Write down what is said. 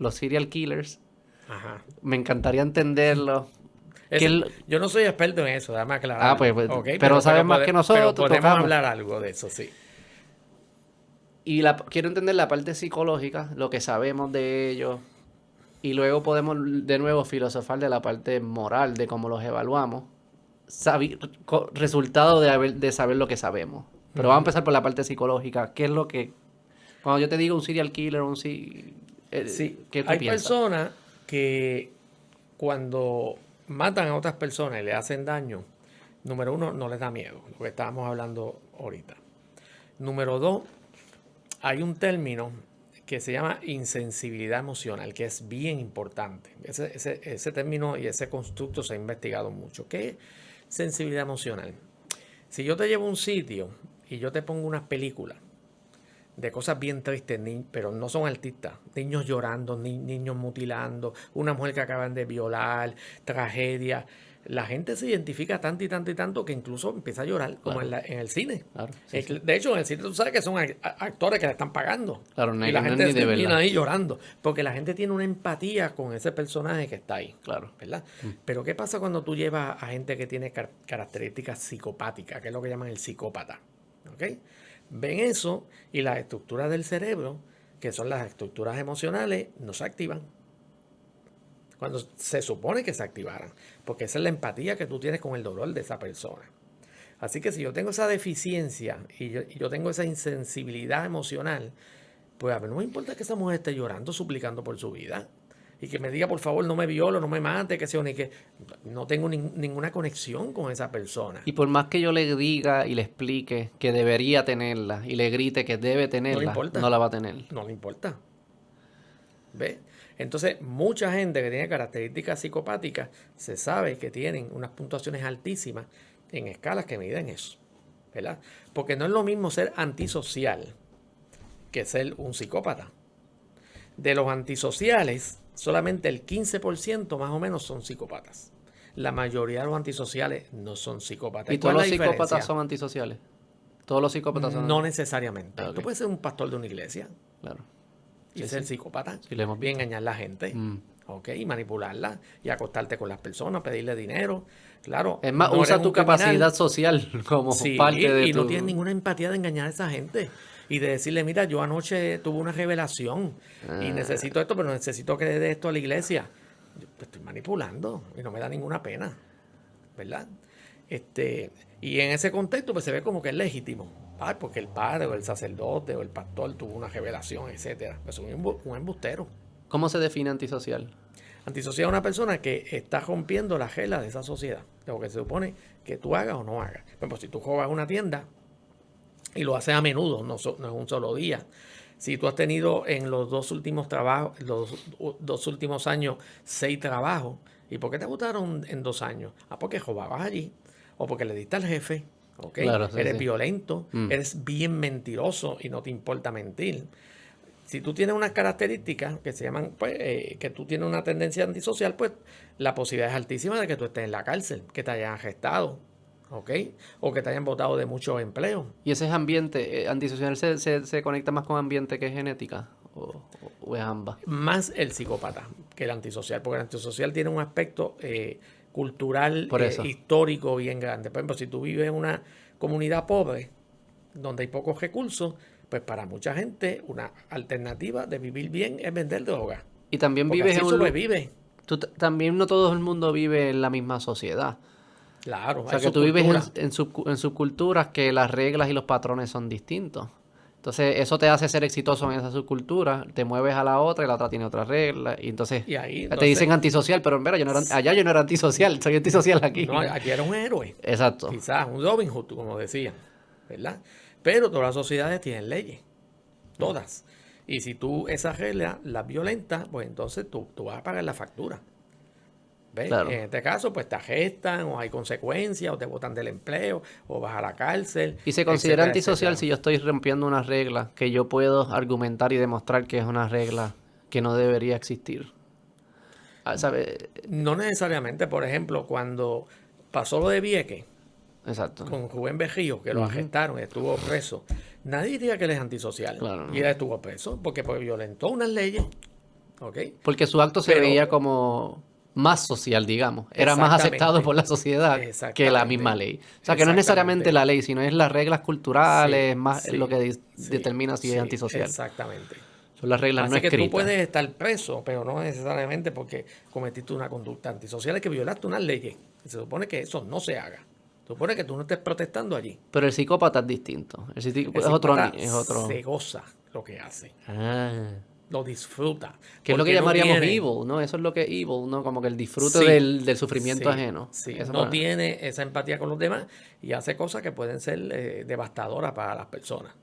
los serial killers. Ajá. Me encantaría entenderlo. Yo no soy experto en eso, déjame aclarar. Pues, pero sabes más que nosotros. Pero podemos tocamos. hablar algo de eso, sí. Y quiero entender la parte psicológica, lo que sabemos de ellos. Y luego podemos de nuevo filosofar de la parte moral, de cómo los evaluamos. Resultado de saber lo que sabemos. Pero vamos a empezar por la parte psicológica. ¿Qué es lo que... Cuando yo te digo un serial killer, Sí, ¿qué tú hay piensas? personas que cuando matan a otras personas y le hacen daño, número uno, no les da miedo, lo que estábamos hablando ahorita. Número dos, hay un término que se llama insensibilidad emocional, que es bien importante. Ese término y ese constructo se ha investigado mucho. ¿Qué es sensibilidad emocional? Si yo te llevo a un sitio y yo te pongo unas películas de cosas bien tristes, pero no son artistas, niños llorando, niños mutilando, una mujer que acaban de violar, tragedia, la gente se identifica tanto y tanto y tanto que incluso empieza a llorar, como Claro. en el cine. Claro, sí, sí. De hecho, en el cine tú sabes que son actores que le están pagando. Claro, y la gente ni de termina verdad. ahí llorando, porque la gente tiene una empatía con ese personaje que está ahí. Claro. ¿Verdad? Pero ¿qué pasa cuando tú llevas a gente que tiene características psicopáticas, que es lo que llaman el psicópata? ¿Ok? Ven eso y las estructuras del cerebro, que son las estructuras emocionales, no se activan. Cuando se supone que se activaran, porque esa es la empatía que tú tienes con el dolor de esa persona. Así que si yo tengo esa deficiencia y yo tengo esa insensibilidad emocional, pues a mí no me importa que esa mujer esté llorando, suplicando por su vida. Y que me diga, por favor, no me violo, no me mate, que sea, ni que no tengo ninguna conexión con esa persona. Y por más que yo le diga y le explique que debería tenerla y le grite que debe tenerla, no la va a tener. No le importa. ¿Ves? Entonces, mucha gente que tiene características psicopáticas se sabe que tienen unas puntuaciones altísimas en escalas que miden eso, ¿verdad? Porque no es lo mismo ser antisocial que ser un psicópata. De los antisociales, solamente el 15% más o menos son psicópatas. La mayoría de los antisociales no son psicópatas. ¿Y todos los psicópatas son antisociales? ¿Todos los psicópatas son...? No necesariamente. Okay. Tú puedes ser un pastor de una iglesia. Claro. Y ser psicópata. Sí, lo hemos visto. Y engañar a la gente. Y manipularla. Y acostarte con las personas, pedirle dinero. Claro. Es más, usa tu capacidad social como parte de y tu... no tienes ninguna empatía de engañar a esa gente. Y de decirle, mira, yo anoche tuve una revelación y necesito esto, pero necesito que le dé esto a la iglesia. Yo estoy manipulando y no me da ninguna pena, ¿verdad? Y en ese contexto pues se ve como que es legítimo, porque el padre o el sacerdote o el pastor tuvo una revelación, etcétera. Pues es un embustero. ¿Cómo se define antisocial? Antisocial es una persona que está rompiendo las reglas de esa sociedad, de lo que se supone que tú hagas o no hagas. Por ejemplo, si tú robas una tienda y lo haces a menudo, no es un solo día. Si tú has tenido en los dos últimos trabajos, los 2 últimos años, 6 trabajos, ¿y por qué te votaron en 2 años? Porque robabas allí, o porque le diste al jefe, ¿okay? Claro, sí, eres violento, eres bien mentiroso y no te importa mentir. Si tú tienes unas características que se llaman, pues, que tú tienes una tendencia antisocial, pues la posibilidad es altísima de que tú estés en la cárcel, que te hayan arrestado, ¿ok? O que te hayan botado de muchos empleos. ¿Y ese es ambiente? ¿Antisocial se conecta más con ambiente que genética? ¿O es ambas? Más el psicópata que el antisocial, porque el antisocial tiene un aspecto cultural, histórico bien grande. Por ejemplo, si tú vives en una comunidad pobre, donde hay pocos recursos, pues para mucha gente una alternativa de vivir bien es vender droga. Y también porque vives así sobrevive. También no todo el mundo vive en la misma sociedad. Claro, o sea, que tú vives en subculturas que las reglas y los patrones son distintos. Entonces, eso te hace ser exitoso en esa subcultura, te mueves a la otra y la otra tiene otra regla. Y entonces, te dicen antisocial, pero en verdad, allá yo no era antisocial, soy antisocial aquí. No, aquí era un héroe. Exacto. Quizás un Robin Hood, como decían, ¿verdad? Pero todas las sociedades tienen leyes, todas. Y si tú esas reglas las violentas, pues entonces tú vas a pagar la factura. ¿Ves? Claro. En este caso, pues te arrestan, o hay consecuencias, o te botan del empleo, o vas a la cárcel. ¿Y se considera antisocial si yo estoy rompiendo una regla que yo puedo argumentar y demostrar que es una regla que no debería existir? ¿Sabe? No necesariamente. Por ejemplo, cuando pasó lo de Vieques, exacto, con Rubén Berrío, que lo arrestaron y estuvo preso, nadie diría que él es antisocial. Claro, no. Y él estuvo preso porque violentó unas leyes. ¿ok? Porque su acto se veía como más social, digamos. Era más aceptado por la sociedad que la misma ley. O sea, que no es necesariamente la ley, sino es las reglas culturales, más lo que determina si es antisocial. Exactamente. Son las reglas no escritas. Así que tú puedes estar preso, pero no necesariamente porque cometiste una conducta antisocial, es que violaste unas leyes. Se supone que eso no se haga. Se supone que tú no estés protestando allí. Pero el psicópata es distinto. El psicópata es otro. Se goza lo que hace. Ah. Lo disfruta. Que es lo que llamaríamos evil, ¿no? Eso es lo que es evil, ¿no? Como que el disfrute del sufrimiento ajeno. Sí, no tiene esa empatía con los demás y hace cosas que pueden ser devastadoras para las personas.